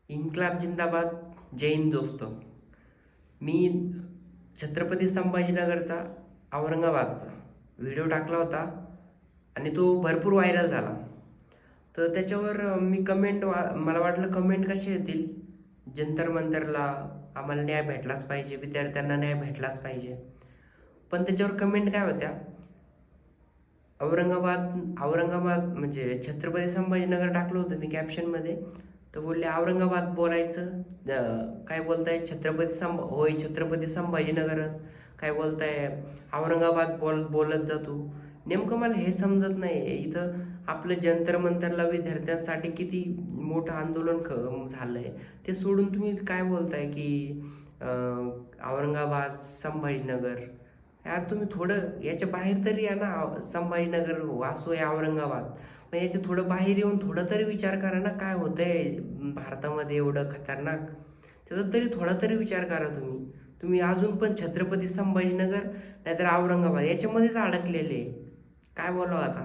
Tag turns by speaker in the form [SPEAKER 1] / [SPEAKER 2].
[SPEAKER 1] इन्क्लाब जिंदाबाद. जय हिंद दोस्तो. मी छत्रपती संभाजीनगरचा औरंगाबादचा व्हिडिओ टाकला होता आणि तो भरपूर व्हायरल झाला. तर त्याच्यावर मी मला वाटलं कमेंट कशी येतील, जंतर मंतरला आम्हाला न्याय भेटलाच पाहिजे, विद्यार्थ्यांना न्याय भेटलाच पाहिजे. पण त्याच्यावर कमेंट काय होत्या, औरंगाबाद म्हणजे छत्रपती संभाजीनगर टाकलं होतं मी कॅप्शनमध्ये. तर बोलले औरंगाबाद बोलायचं, काय बोलताय होय छत्रपती संभाजीनगरच, काय बोलताय औरंगाबाद बोलत जातो. नेमकं मला हे समजत नाही. इथं आपलं जंतर मंतरला विद्यार्थ्यांसाठी किती मोठं आंदोलन झालंय, ते सोडून तुम्ही काय बोलताय की औरंगाबाद संभाजीनगर. यार तुम्ही थोडं याच्या बाहेर तरी या ना. संभाजीनगर वासू आहे औरंगाबाद, पण याच्या थोडं बाहेर येऊन थोडं तरी विचार करा ना, काय होतंय भारतामध्ये एवढं खतरनाक. त्याचा तरी थोडा तरी विचार करा तुम्ही अजून पण छत्रपती संभाजीनगर नाहीतर औरंगाबाद याच्यामध्येच अडकलेले. काय बोलावं आता.